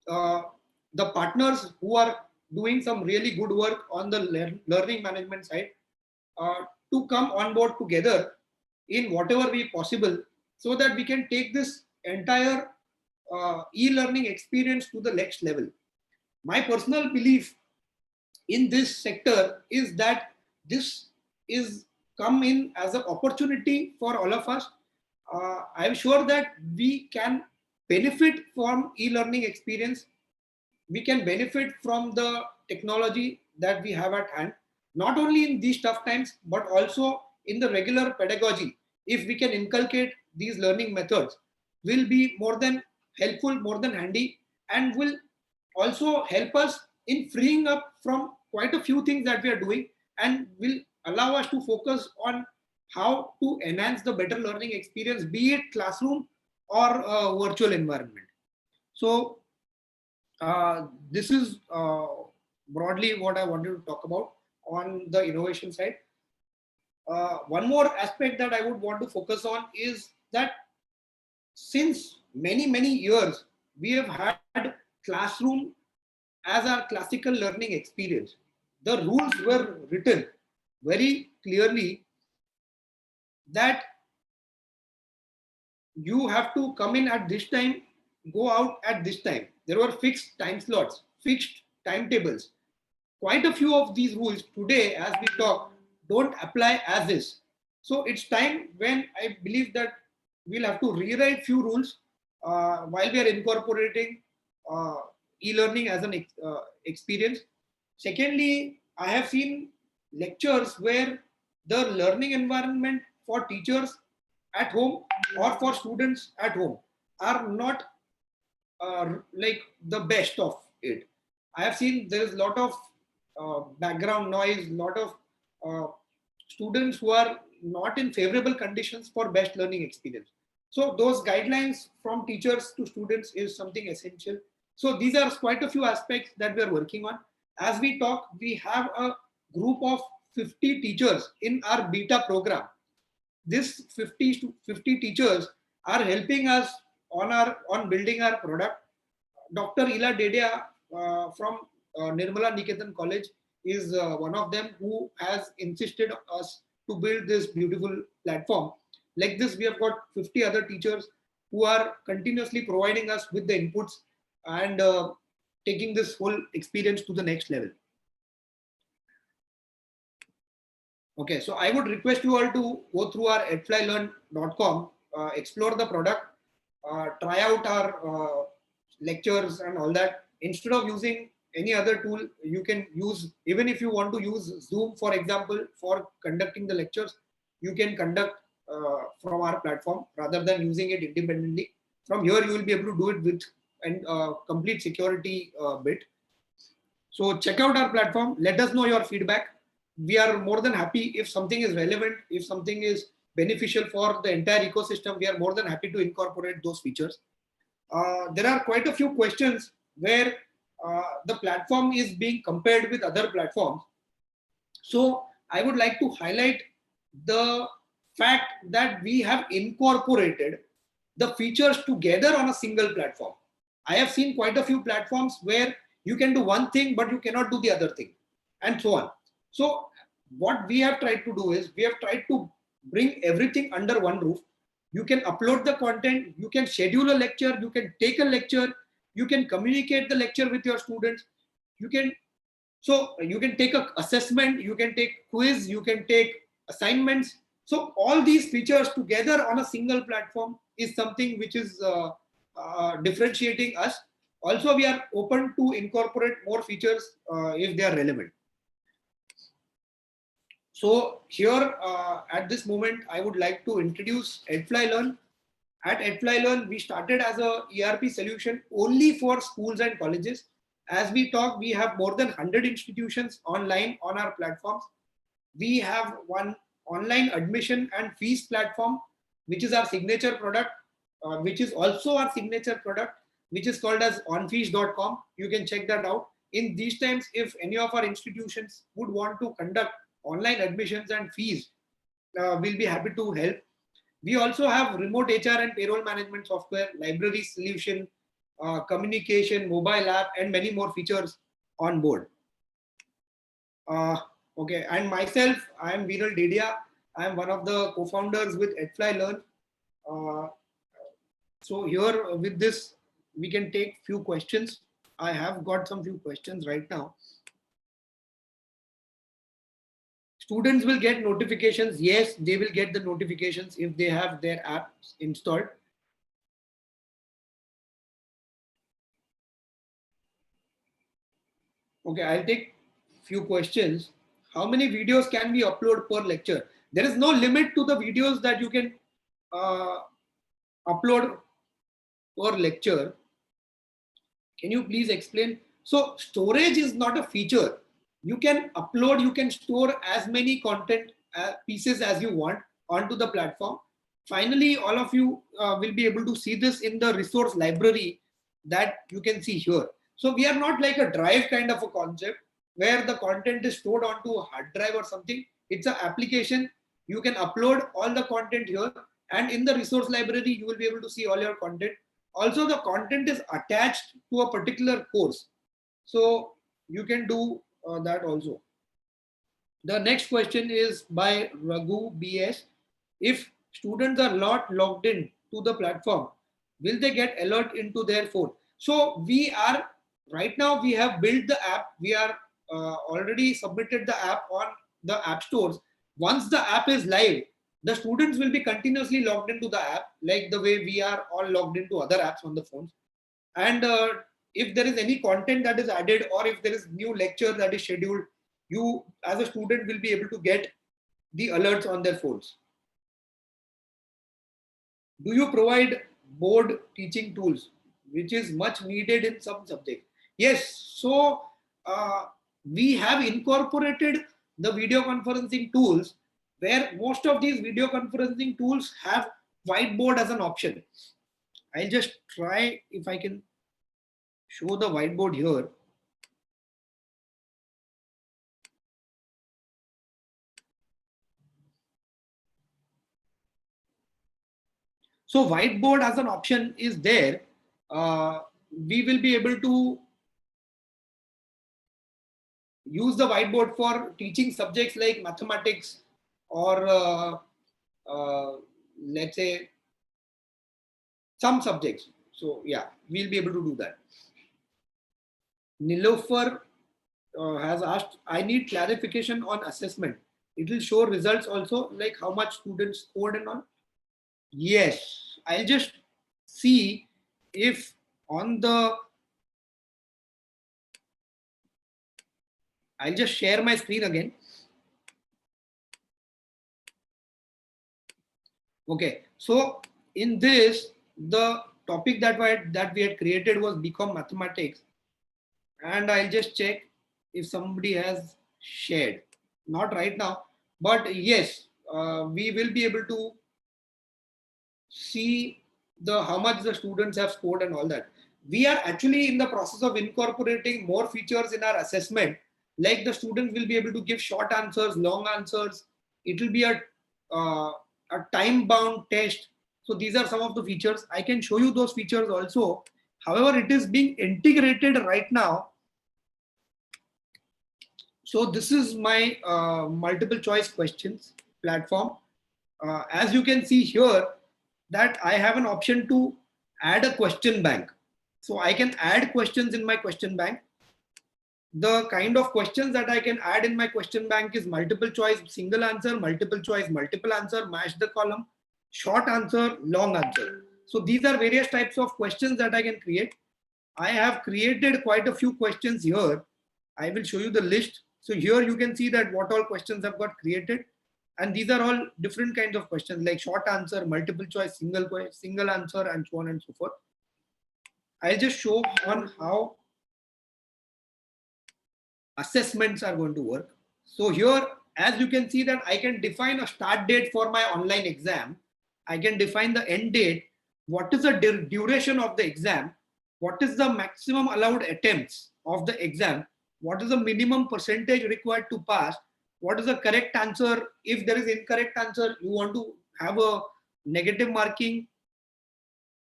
the partners who are doing some really good work on the learning management side to come on board together in whatever way possible so that we can take this entire e-learning experience to the next level. My personal belief in this sector is that this is come in as an opportunity for all of us. I'm sure that we can benefit from e-learning experience. We can benefit from the technology that we have at hand, not only in these tough times, but also in the regular pedagogy. If we can inculcate these learning methods, will be more than helpful, more than handy, and will also help us in freeing up from quite a few things that we are doing and will allow us to focus on how to enhance the better learning experience, be it classroom or virtual environment. So this is broadly what I wanted to talk about on the innovation side. One more aspect that I would want to focus on is that since many years, we have had classroom as our classical learning experience. The rules were written very clearly that you have to come in at this time, go out at this time. There were fixed time slots, fixed timetables. Quite a few of these rules today, as we talk, don't apply as is. So it's time when I believe that we'll have to rewrite few rules while we are incorporating e-learning as an experience. Secondly, I have seen lectures where the learning environment for teachers at home or for students at home are not like the best of it. I have seen there is a lot of background noise, lot of students who are not in favorable conditions for best learning experience. So those guidelines from teachers to students is something essential. So these are quite a few aspects that we are working on. As we talk, we have a group of 50 teachers in our beta program. This 50 to 50 teachers are helping us on building our product. Dr. Ila Dedia from Nirmala Niketan College is one of them who has insisted us to build this beautiful platform. Like this, we have got 50 other teachers who are continuously providing us with the inputs and taking this whole experience to the next level. Okay, so I would request you all to go through our edflylearn.com, explore the product, try out our lectures and all that. Instead of using any other tool, you can use, even if you want to use Zoom, for example, for conducting the lectures, you can conduct from our platform rather than using it independently. From here, you will be able to do it with complete security bit. So check out our platform. Let us know your feedback. We are more than happy if something is relevant, if something is beneficial for the entire ecosystem. We are more than happy to incorporate those features. There are quite a few questions where the platform is being compared with other platforms. So I would like to highlight the fact that we have incorporated the features together on a single platform. I have seen quite a few platforms where you can do one thing, but you cannot do the other thing, and so on. So what we have tried to do is we have tried to bring everything under one roof. You can upload the content, you can schedule a lecture, you can take a lecture, you can communicate the lecture with your students, you can take a assessment, you can take quiz, you can take assignments. So all these features together on a single platform is something which is differentiating us. Also, we are open to incorporate more features if they are relevant. So here at this moment, I would like to introduce EdFlyLearn. At EdFlyLearn, we started as a ERP solution only for schools and colleges. As we talk, we have more than 100 institutions online on our platforms. We have one online admission and fees platform, which is our signature product, which is also our signature product, which is called as onfees.com. You can check that out. In these times, if any of our institutions would want to conduct online admissions and fees, we'll be happy to help. We also have remote HR and payroll management software, library solution, communication, mobile app, and many more features on board. Okay, and myself, I am Viral Dedia. I am one of the co-founders with EdFlyLearn. So here with this, we can take few questions. I have got some few questions right now. Students will get notifications. Yes, they will get the notifications if they have their apps installed. Okay, I'll take few questions. How many videos can we upload per lecture? There is no limit to the videos that you can upload per lecture. Can you please explain? So storage is not a feature. You can upload, you can store as many content pieces as you want onto the platform. Finally, all of you will be able to see this in the resource library that you can see here. So we are not like a drive kind of a concept where the content is stored onto a hard drive or something. It's an application. You can upload all the content here, and in the resource library, you will be able to see all your content. Also, the content is attached to a particular course. So you can do that also. The next question is by Raghu BS. If students are not logged in to the platform, will they get alert into their phone? So we are, right now we have built the app. We are already submitted the app on the app stores. Once the app is live, the students will be continuously logged into the app, like the way we are all logged into other apps on the phones. And if there is any content that is added, or if there is new lecture that is scheduled, you as a student will be able to get the alerts on their phones. Do you provide board teaching tools, which is much needed in some subjects? Yes. So we have incorporated the video conferencing tools, where most of these video conferencing tools have whiteboard as an option. I'll just try if I can show the whiteboard here. So whiteboard as an option is there. We will be able to use the whiteboard for teaching subjects like mathematics or let's say some subjects. So yeah, we'll be able to do that. Nilofer has asked, I need clarification on assessment. It will show results also, like how much students scored and all. Yes, I'll just see if on the, I'll just share my screen again. Okay, so in this, the topic that we had created was BCom Mathematics, and I'll just check if somebody has shared. Not right now, but yes, we will be able to see the how much the students have scored and all that. We are actually in the process of incorporating more features in our assessment, like the students will be able to give short answers, long answers. It will be a time bound test. So these are some of the features. I can show you those features also. However, it is being integrated right now. So this is my multiple choice questions platform. As you can see here, that I have an option to add a question bank. So I can add questions in my question bank. The kind of questions that I can add in my question bank is multiple choice, single answer, multiple choice, multiple answer, match the column, short answer, long answer. So these are various types of questions that I can create. I have created quite a few questions here. I will show you the list. So here you can see that what all questions I've got created. And these are all different kinds of questions like short answer, multiple choice, single answer, and so on and so forth. I'll just show on how assessments are going to work. So here, as you can see that I can define a start date for my online exam. I can define the end date. What is the duration of the exam? What is the maximum allowed attempts of the exam? What is the minimum percentage required to pass? What is the correct answer? If there is incorrect answer, you want to have a negative marking.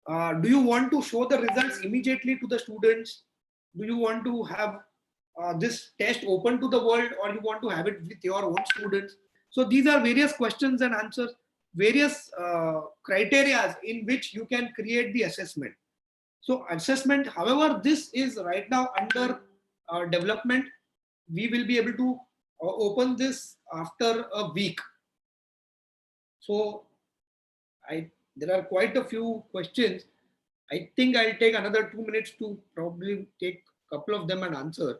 Do you want to show the results immediately to the students? Do you want to have this test open to the world, or you want to have it with your own students? So these are various questions and answers, various criteria in which you can create the assessment. So assessment, however, this is right now under development. We will be able to open this after a week. So there are quite a few questions. I think I'll take another 2 minutes to probably take a couple of them and answer.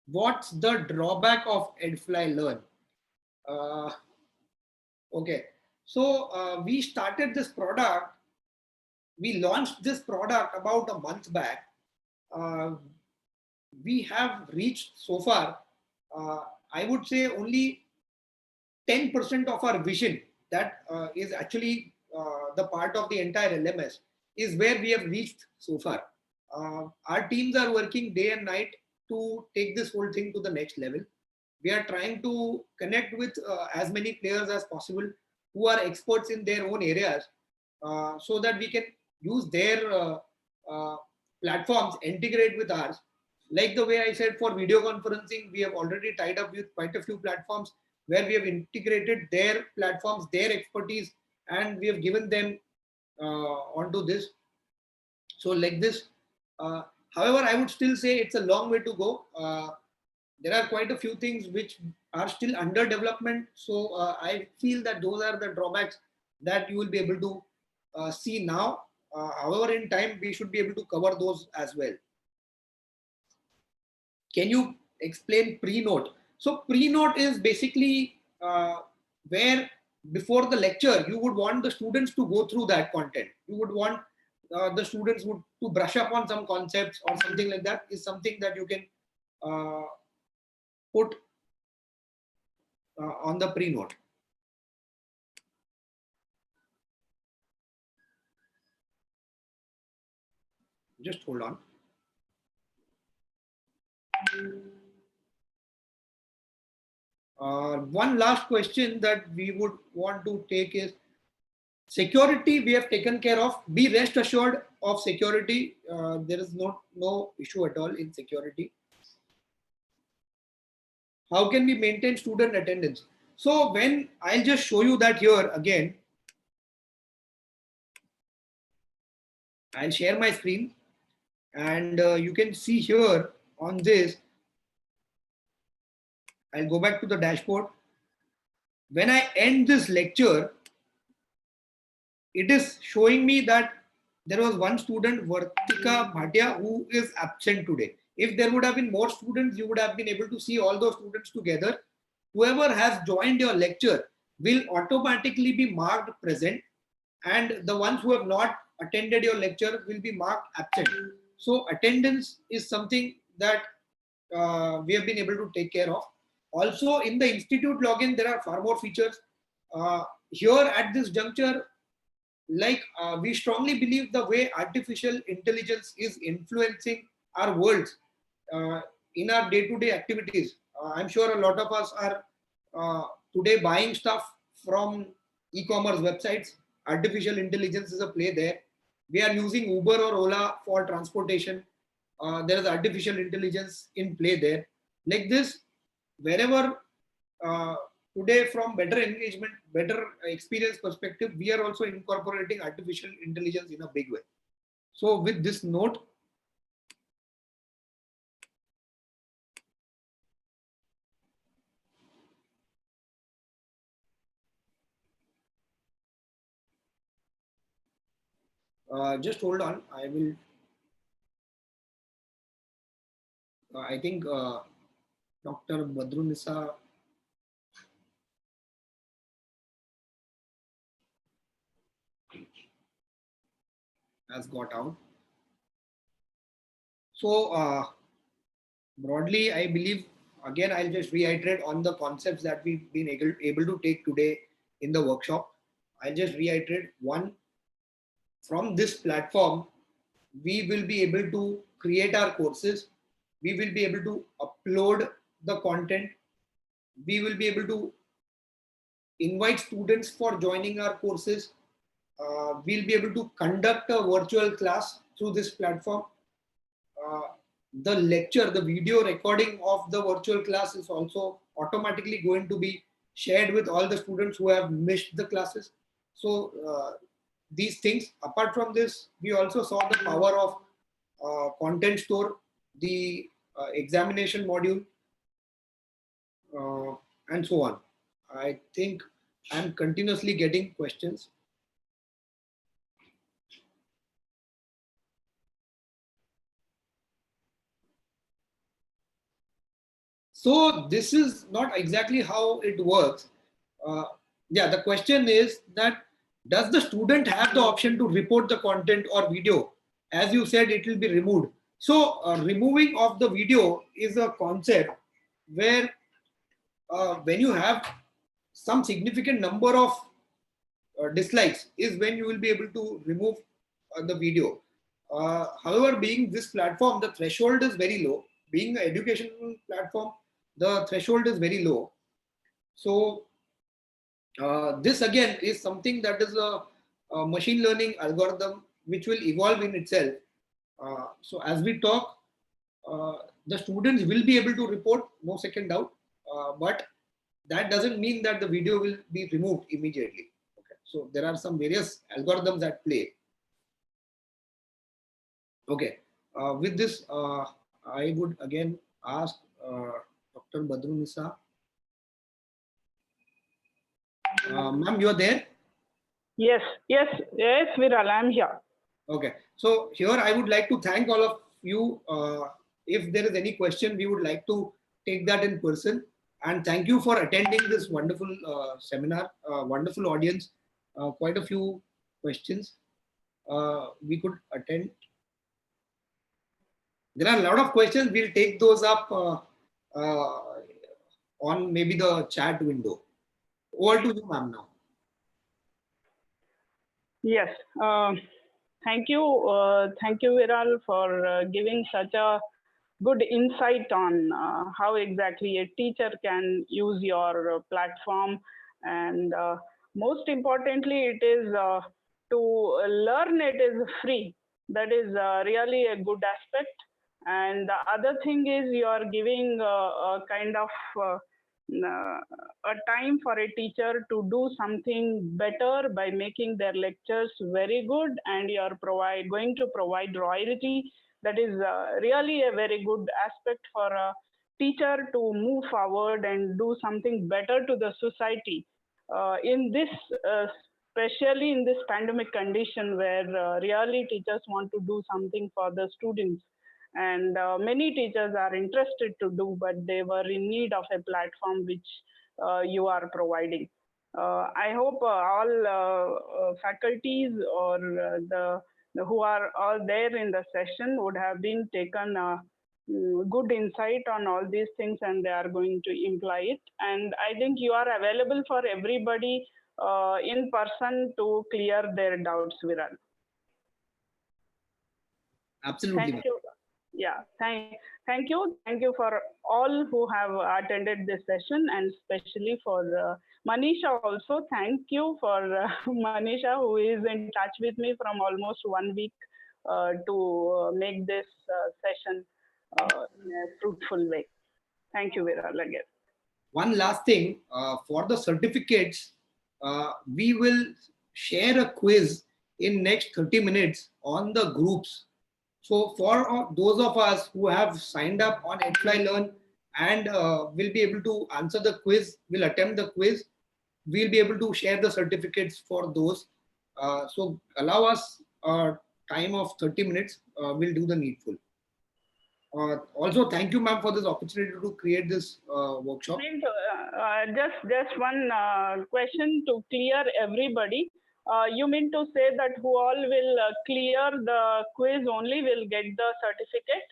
What's the drawback of EdFly Learn? Okay, so we started this product. We launched this product about a month back. We have reached so far, I would say only 10% of our vision that is actually the part of the entire LMS is where we have reached so far. Our teams are working day and night to take this whole thing to the next level. We are trying to connect with as many players as possible who are experts in their own areas, so that we can use their platforms, integrate with ours. Like the way I said, for video conferencing, we have already tied up with quite a few platforms where we have integrated their platforms, their expertise, and we have given them onto this. So like this. However, I would still say it's a long way to go. There are quite a few things which are still under development. So I feel that those are the drawbacks that you will be able to see now. However, in time, we should be able to cover those as well. Can you explain pre-note? So pre-note is basically where before the lecture, you would want the students to go through that content. You would want the students to brush up on some concepts or something like that, is something that you can put on the pre-note. Just hold on. One last question that we would want to take is security. We have taken care of. Be rest assured of security. There is no issue at all in security. how can we maintain student attendance? So when I'll just show you that here again, I'll share my screen, and you can see here on this, I'll go back to the dashboard. When I end this lecture, it is showing me that there was one student, Vartika Bhatia, who is absent today. If there would have been more students, you would have been able to see all those students together. Whoever has joined your lecture will automatically be marked present, and the ones who have not attended your lecture will be marked absent. So attendance is something that we have been able to take care of. Also, in the institute login, there are far more features. Here at this juncture, we strongly believe the way artificial intelligence is influencing our worlds in our day-to-day activities. I'm sure a lot of us are today buying stuff from e-commerce websites. Artificial intelligence is a play there. We are using Uber or Ola for transportation. There is artificial intelligence in play there. Like this, wherever uh, today, from better engagement, better experience perspective, we are also incorporating artificial intelligence in a big way. So with this note, just hold on. I will, I think Dr. Badrunisa has got out. So broadly, I believe, again, I'll just reiterate on the concepts that we've been able to take today in the workshop. I'll just reiterate one, from this platform, we will be able to create our courses. We will be able to upload the content. We will be able to invite students for joining our courses. We'll be able to conduct a virtual class through this platform. Uh, the lecture, the video recording of the virtual class is also automatically going to be shared with all the students who have missed the classes. So these things, apart from this, we also saw the power of content store, the examination module, uh, and so on. I think I'm continuously getting questions. So this is not exactly how it works. Uh, yeah, the question is that, does the student have the option to report the content or video? As you said, it will be removed. So removing of the video is a concept where when you have some significant number of dislikes is when you will be able to remove the video. However, being this platform, the threshold is very low. Being an educational platform, the threshold is very low. So this again is something that is a machine learning algorithm which will evolve in itself. So as we talk, uh, the students will be able to report, no second doubt, but that doesn't mean that the video will be removed immediately. Okay. So there are some various algorithms at play. Okay. With this, I would again ask Dr. Badrunisa. Ma'am, you are there? Yes, yes, yes, Viral, I'm here. Okay. So here I would like to thank all of you. If there is any question, we would like to take that in person. And thank you for attending this wonderful seminar, wonderful audience, quite a few questions we could attend. There are a lot of questions. We'll take those up uh, on maybe the chat window. Over to you, ma'am, now. Yes, thank you, Viral, for giving such a good insight on how exactly a teacher can use your platform, and most importantly, it is to learn. It is free. That is really a good aspect. And the other thing is you are giving a kind of a time for a teacher to do something better by making their lectures very good, and you are going to provide royalty. That is really a very good aspect for a teacher to move forward and do something better to the society. In this, especially in this pandemic condition where really teachers want to do something for the students, and many teachers are interested to do, but they were in need of a platform which you are providing. I hope all faculties or the who are all there in the session would have been taken good insight on all these things, and they are going to imply it. And I think you are available for everybody in person to clear their doubts, Viral. Absolutely. Thank you. Yeah, thank you for all who have attended this session, and especially for Manisha also. Thank you for Manisha, who is in touch with me from almost 1 week to make this session in a fruitful way. Thank you, Viral, again. One last thing, for the certificates, we will share a quiz in next 30 minutes on the groups. So for those of us who have signed up on Edfly Learn and will be able to answer the quiz, will attempt the quiz, we'll be able to share the certificates for those. So allow us a time of 30 minutes. We'll do the needful. Also, thank you, ma'am, for this opportunity to create this workshop. Just one question to clear everybody. You mean to say that who all will clear the quiz only will get the certificate?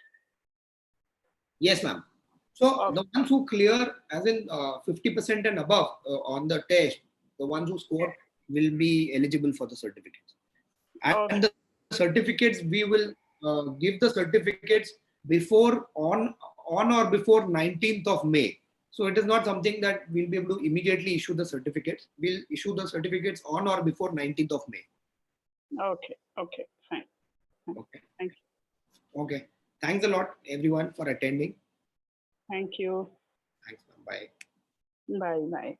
Yes, ma'am. So the ones who clear as in 50% and above on the test, the ones who score will be eligible for the certificates. And the certificates, we will give the certificates before on or before 19th of May. So it is not something that we'll be able to immediately issue the certificates. We'll issue the certificates on or before 19th of May. Okay, fine. Okay. Thanks. Okay. Thanks a lot, everyone, for attending. Thank you. Thanks, ma'am. Bye. Bye.